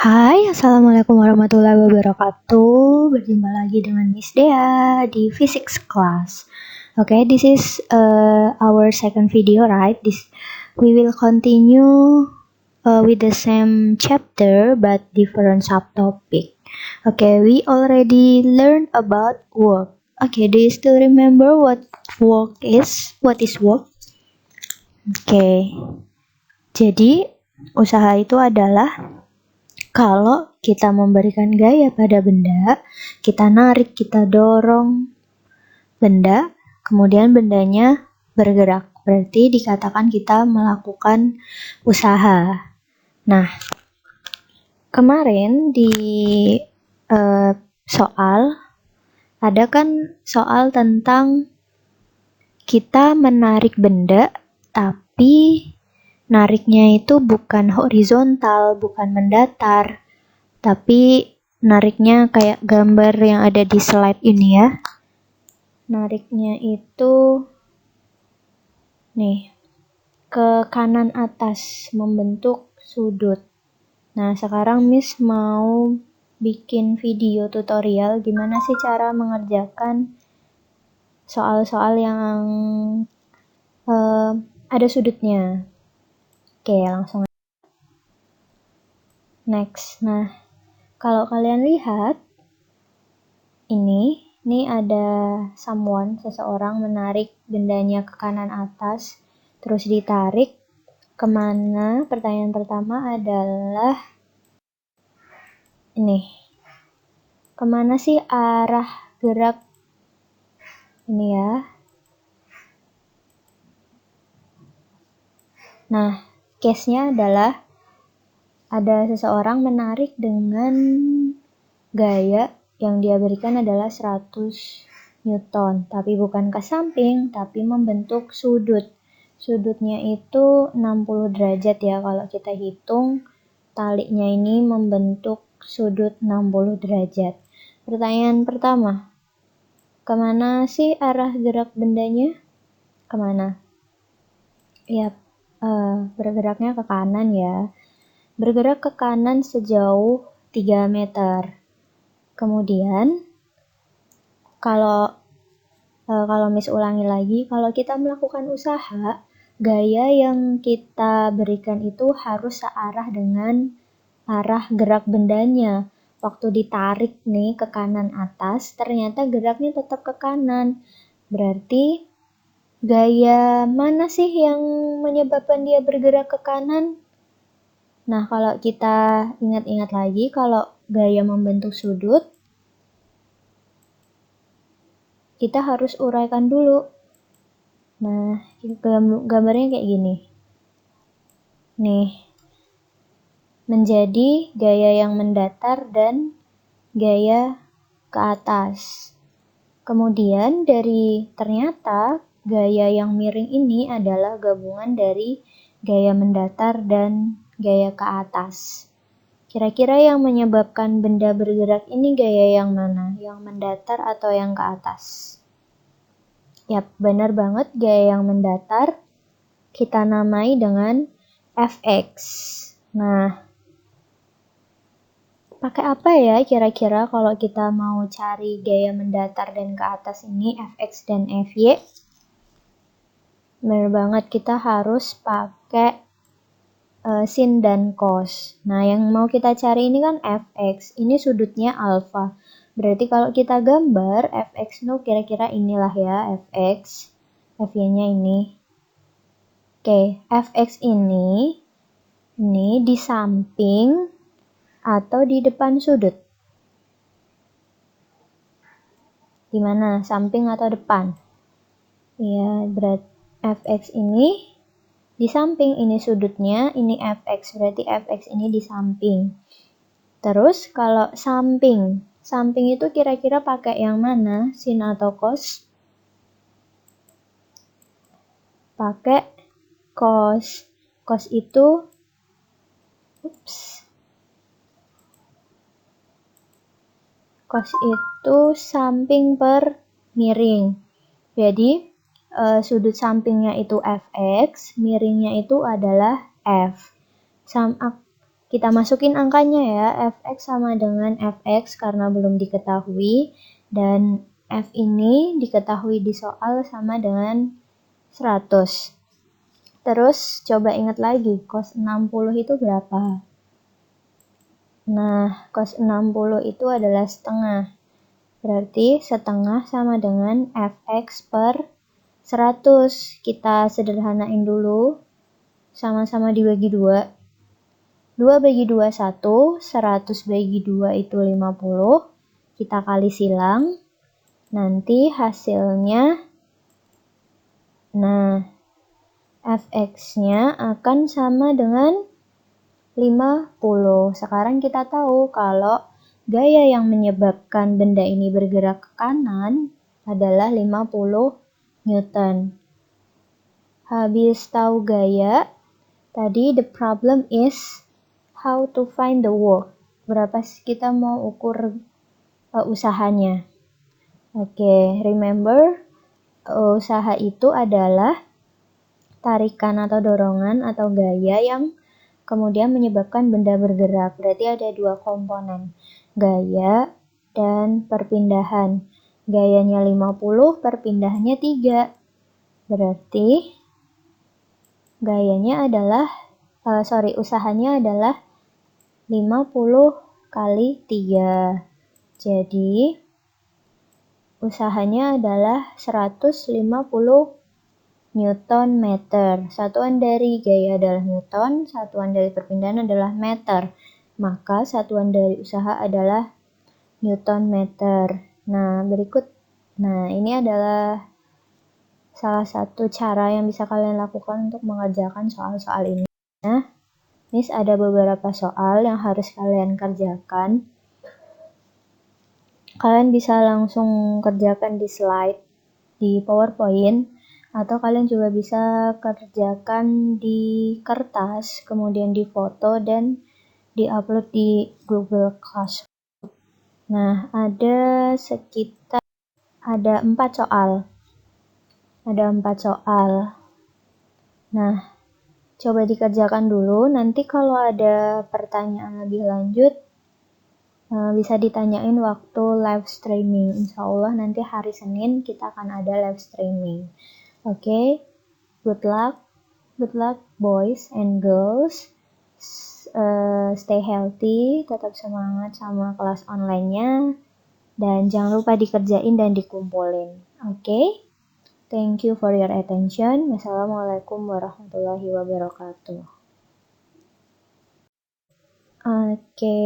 Hai, Assalamualaikum warahmatullahi wabarakatuh. Berjumpa lagi dengan Miss Dea di Physics class. Okay, this is our second video, right? We will continue with the same chapter but different subtopic. Okay, we already learned about work. Okay, do you still remember what work is? What is work? Okay, jadi usaha itu adalah kalau kita memberikan gaya pada benda, kita narik, kita dorong benda, kemudian bendanya bergerak. Berarti dikatakan kita melakukan usaha. Nah, kemarin di soal, ada kan soal tentang kita menarik benda, tapi nariknya itu bukan horizontal, bukan mendatar, tapi nariknya kayak gambar yang ada di slide ini ya. Nariknya itu nih, ke kanan atas membentuk sudut. Nah, sekarang Miss mau bikin video tutorial gimana sih cara mengerjakan soal-soal yang ada sudutnya. Oke, langsung next. Nah, kalau kalian lihat ini ada seseorang menarik bendanya ke kanan atas, terus ditarik kemana? Pertanyaan pertama adalah ini, kemana sih arah gerak ini ya? Nah, case-nya adalah ada seseorang menarik dengan gaya yang dia berikan adalah 100 Newton, tapi bukan ke samping, tapi membentuk sudut. Sudutnya itu 60 derajat ya, kalau kita hitung talinya ini membentuk sudut 60 derajat. Pertanyaan pertama, kemana sih arah gerak bendanya? Kemana? Ya, bergeraknya ke kanan ya. Bergerak ke kanan sejauh 3 meter. Kemudian, kalau Miss ulangi lagi, kalau kita melakukan usaha, gaya yang kita berikan itu harus searah dengan arah gerak bendanya. Waktu ditarik nih ke kanan atas, ternyata geraknya tetap ke kanan. Berarti gaya mana sih yang menyebabkan dia bergerak ke kanan? Nah, kalau kita ingat-ingat lagi, kalau gaya membentuk sudut, kita harus uraikan dulu. Nah, gambarnya kayak gini. Nih, menjadi gaya yang mendatar dan gaya ke atas. Kemudian ternyata gaya yang miring ini adalah gabungan dari gaya mendatar dan gaya ke atas. Kira-kira yang menyebabkan benda bergerak ini gaya yang mana? Yang mendatar atau yang ke atas? Yap, benar banget, gaya yang mendatar kita namai dengan Fx. Nah, pakai apa ya kira-kira kalau kita mau cari gaya mendatar dan ke atas ini, Fx dan Fy? Benar banget, kita harus pakai sin dan cos. Nah, yang mau kita cari ini kan Fx, ini sudutnya alfa. Berarti kalau kita gambar Fx itu kira-kira inilah ya, Fx, Fy-nya ini. Oke, Fx ini di samping atau di depan sudut? Di mana? Samping atau depan? Ya, berarti Fx ini di samping, ini sudutnya, ini Fx, berarti Fx ini di samping. Terus kalau samping itu kira-kira pakai yang mana? Sin atau cos? Pakai cos. Cos itu samping per miring. Jadi sudut sampingnya itu Fx, miringnya itu adalah F. Kita masukin angkanya ya, fx sama dengan fx karena belum diketahui, dan f ini diketahui di soal sama dengan 100. Terus coba ingat lagi, cos 60 itu berapa? Nah, cos 60 itu adalah setengah. Berarti setengah sama dengan fx per 100. Kita sederhanain dulu. Sama-sama dibagi 2. 2 bagi 2, 1. 100 bagi 2 itu 50. Kita kali silang. Nanti hasilnya, nah, fx-nya akan sama dengan 50. Sekarang kita tahu kalau gaya yang menyebabkan benda ini bergerak ke kanan adalah 50 Newton. Habis tahu gaya, tadi the problem is how to find the work. Berapa sih kita mau ukur usahanya? Oke, remember usaha itu adalah tarikan atau dorongan atau gaya yang kemudian menyebabkan benda bergerak. Berarti ada dua komponen, gaya dan perpindahan. Gayanya 50, perpindahannya 3. Berarti gayanya adalah, usahanya adalah 50 kali 3. Jadi usahanya adalah 150 Newton meter. Satuan dari gaya adalah Newton, satuan dari perpindahan adalah meter. Maka satuan dari usaha adalah Newton meter. Nah, ini adalah salah satu cara yang bisa kalian lakukan untuk mengerjakan soal-soal ini. Nah, Miss ada beberapa soal yang harus kalian kerjakan. Kalian bisa langsung kerjakan di slide, di PowerPoint, atau kalian juga bisa kerjakan di kertas, kemudian difoto dan diupload di Google Classroom. Nah, ada 4 soal. Nah, coba dikerjakan dulu. Nanti kalau ada pertanyaan lebih lanjut, bisa ditanyain waktu live streaming. Insya Allah nanti hari Senin kita akan ada live streaming. Oke, good luck boys and girls. Stay healthy, tetap semangat sama kelas online-nya, dan jangan lupa dikerjain dan dikumpulin. Oke? Thank you for your attention. Wassalamualaikum warahmatullahi wabarakatuh. Oke.